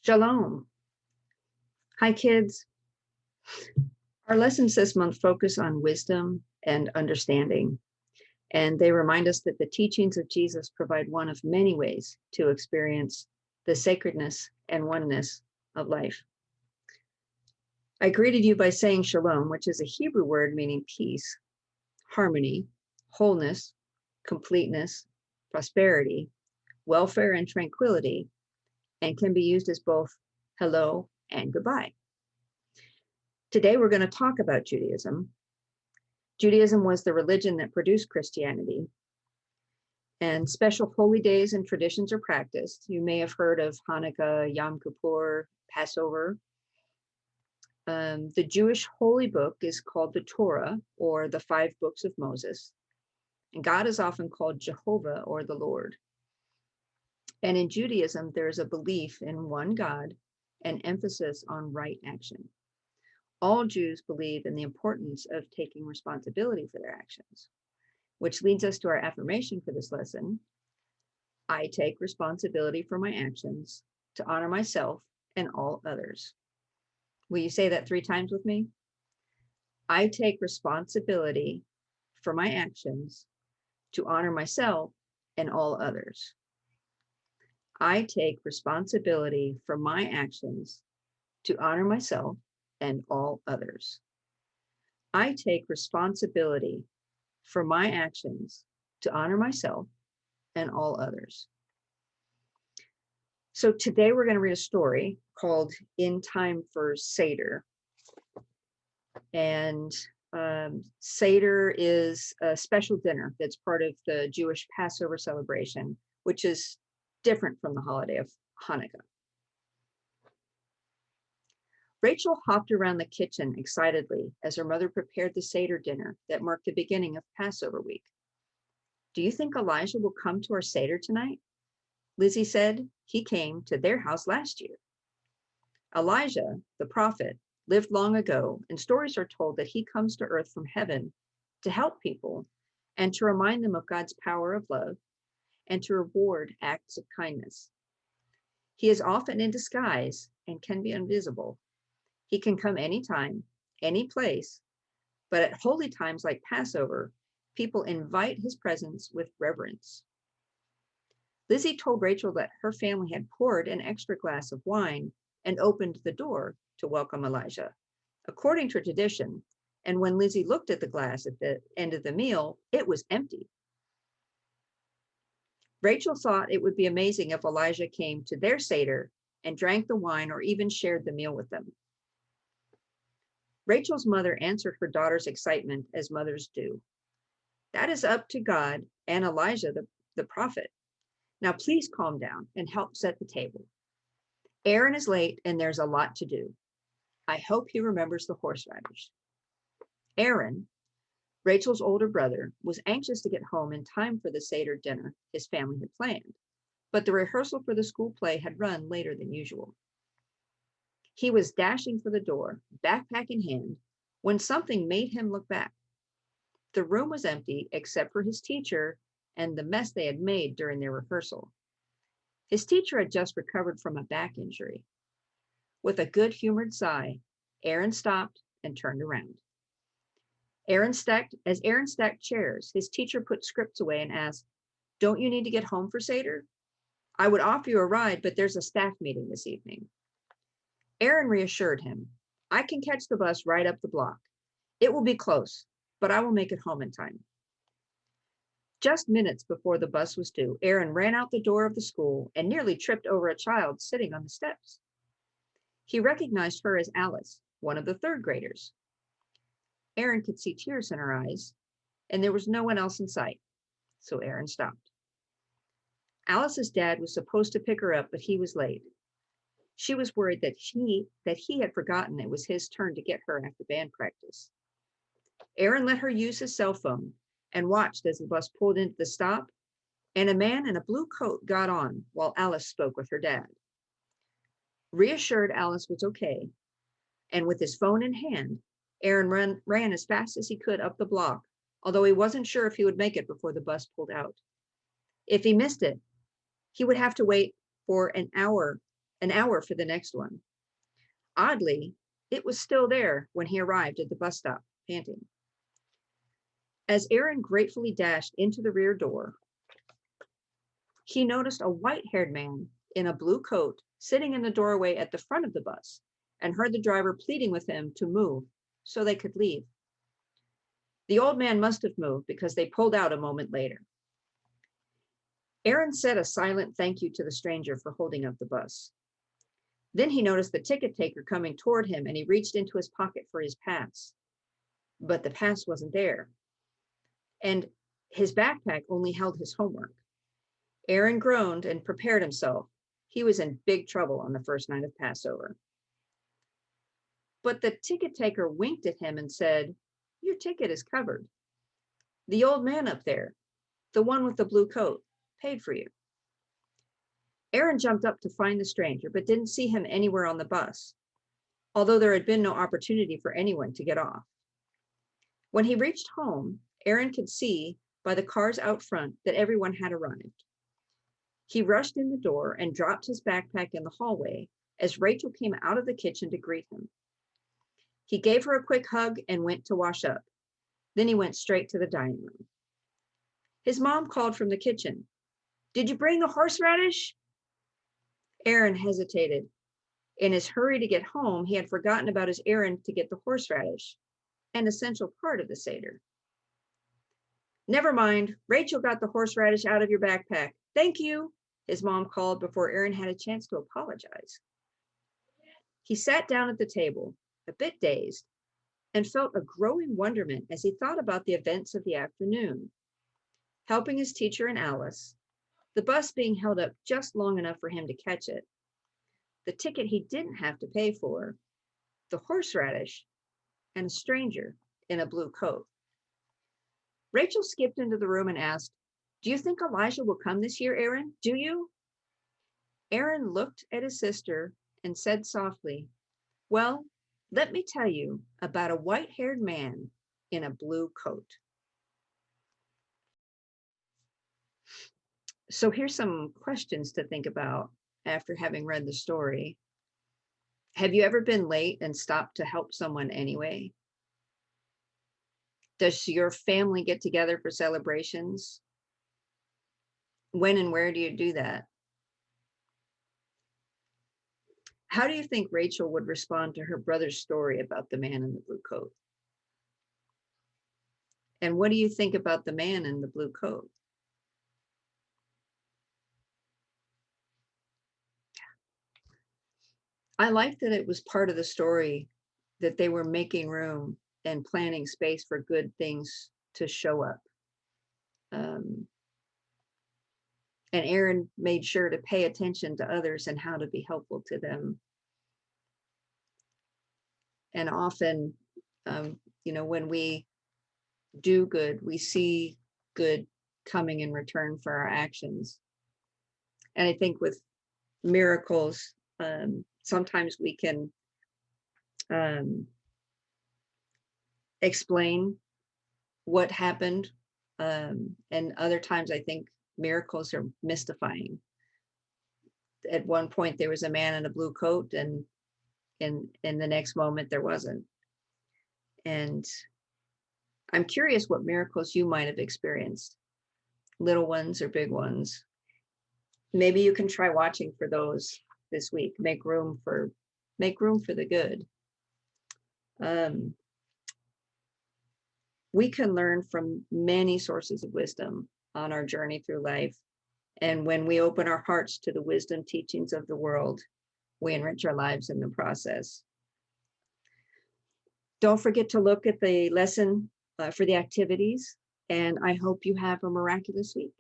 Shalom. Hi, kids. Our lessons this month focus on wisdom and understanding, and they remind us that the teachings of Jesus provide one of many ways to experience the sacredness and oneness of life. I greeted you by saying shalom, which is a Hebrew word meaning peace, harmony, wholeness, completeness, prosperity, welfare, and tranquility, and can be used as both hello and goodbye. Today, we're going to talk about Judaism. Judaism was the religion that produced Christianity, and special holy days and traditions are practiced. You may have heard of Hanukkah, Yom Kippur, Passover. The Jewish holy book is called the Torah, or the 5 books of Moses. And God is often called Jehovah, or the Lord. And in Judaism, there is a belief in one God and emphasis on right action. All Jews believe in the importance of taking responsibility for their actions, which leads us to our affirmation for this lesson. I take responsibility for my actions to honor myself and all others. Will you say that 3 times with me? I take responsibility for my actions to honor myself and all others. I take responsibility for my actions to honor myself and all others. I take responsibility for my actions to honor myself and all others. So today we're going to read a story called In Time for Seder. And Seder is a special dinner that's part of the Jewish Passover celebration, which is different from the holiday of Hanukkah. Rachel hopped around the kitchen excitedly as her mother prepared the Seder dinner that marked the beginning of Passover week. Do you think Elijah will come to our Seder tonight? Lizzie said. He came to their house last year. Elijah, the prophet, lived long ago, and stories are told that he comes to earth from heaven to help people and to remind them of God's power of love and to reward acts of kindness. He is often in disguise and can be invisible. He can come anytime, any place, but at holy times like Passover, people invite his presence with reverence. Lizzie told Rachel that her family had poured an extra glass of wine and opened the door to welcome Elijah, according to tradition. And when Lizzie looked at the glass at the end of the meal, it was empty. Rachel thought it would be amazing if Elijah came to their Seder and drank the wine or even shared the meal with them. Rachel's mother answered her daughter's excitement as mothers do. That is up to God and Elijah, the prophet. Now please calm down and help set the table. Aaron is late and there's a lot to do. I hope he remembers the horseradish. Aaron, Rachel's older brother, was anxious to get home in time for the Seder dinner his family had planned, but the rehearsal for the school play had run later than usual. He was dashing for the door, backpack in hand, when something made him look back. The room was empty except for his teacher and the mess they had made during their rehearsal. His teacher had just recovered from a back injury. With a good-humored sigh, Aaron stopped and turned around. As Aaron stacked chairs, his teacher put scripts away and asked, "Don't you need to get home for Seder? I would offer you a ride, but there's a staff meeting this evening." Aaron reassured him, "I can catch the bus right up the block. It will be close, but I will make it home in time." Just minutes before the bus was due, Aaron ran out the door of the school and nearly tripped over a child sitting on the steps. He recognized her as Alice, one of the 3rd graders. Aaron could see tears in her eyes, and there was no one else in sight, so Aaron stopped. Alice's dad was supposed to pick her up, but he was late. She was worried that he had forgotten it was his turn to get her after band practice. Aaron let her use his cell phone and watched as the bus pulled into the stop, and a man in a blue coat got on while Alice spoke with her dad. Reassured Alice was okay, and with his phone in hand, Aaron ran as fast as he could up the block, although he wasn't sure if he would make it before the bus pulled out. If he missed it, he would have to wait for an hour an hour for the next one. Oddly, it was still there when he arrived at the bus stop, panting. As Aaron gratefully dashed into the rear door, he noticed a white-haired man in a blue coat sitting in the doorway at the front of the bus and heard the driver pleading with him to move so they could leave. The old man must have moved because they pulled out a moment later. Aaron said a silent thank you to the stranger for holding up the bus. Then he noticed the ticket taker coming toward him, and he reached into his pocket for his pass. But the pass wasn't there, and his backpack only held his homework. Aaron groaned and prepared himself. He was in big trouble on the first night of Passover. But the ticket taker winked at him and said, "Your ticket is covered. The old man up there, the one with the blue coat, paid for you." Aaron jumped up to find the stranger, but didn't see him anywhere on the bus, although there had been no opportunity for anyone to get off. When he reached home, Aaron could see by the cars out front that everyone had arrived. He rushed in the door and dropped his backpack in the hallway as Rachel came out of the kitchen to greet him. He gave her a quick hug and went to wash up. Then he went straight to the dining room. His mom called from the kitchen. "Did you bring the horseradish?" Aaron hesitated. In his hurry to get home, he had forgotten about his errand to get the horseradish, an essential part of the Seder. "Never mind, Rachel got the horseradish out of your backpack. Thank you," his mom called before Aaron had a chance to apologize. He sat down at the table, a bit dazed, and felt a growing wonderment as he thought about the events of the afternoon. Helping his teacher and Alice, the bus being held up just long enough for him to catch it, the ticket he didn't have to pay for, the horseradish, and a stranger in a blue coat. Rachel skipped into the room and asked, "Do you think Elijah will come this year, Aaron? Do you?" Aaron looked at his sister and said softly, "Well, let me tell you about a white-haired man in a blue coat." So here's some questions to think about after having read the story. Have you ever been late and stopped to help someone anyway? Does your family get together for celebrations? When and where do you do that? How do you think Rachel would respond to her brother's story about the man in the blue coat? And what do you think about the man in the blue coat? I like that it was part of the story that they were making room and planning space for good things to show up. And Aaron made sure to pay attention to others and how to be helpful to them. And often, when we do good, we see good coming in return for our actions. And I think with miracles, sometimes we can explain what happened, and other times I think miracles are mystifying. At one point there was a man in a blue coat, and in the next moment there wasn't. And I'm curious what miracles you might have experienced, little ones or big ones. Maybe you can try watching for those this week. Make room for the good. We can learn from many sources of wisdom on our journey through life. And when we open our hearts to the wisdom teachings of the world, we enrich our lives in the process. Don't forget to look at the lesson for the activities, and I hope you have a miraculous week.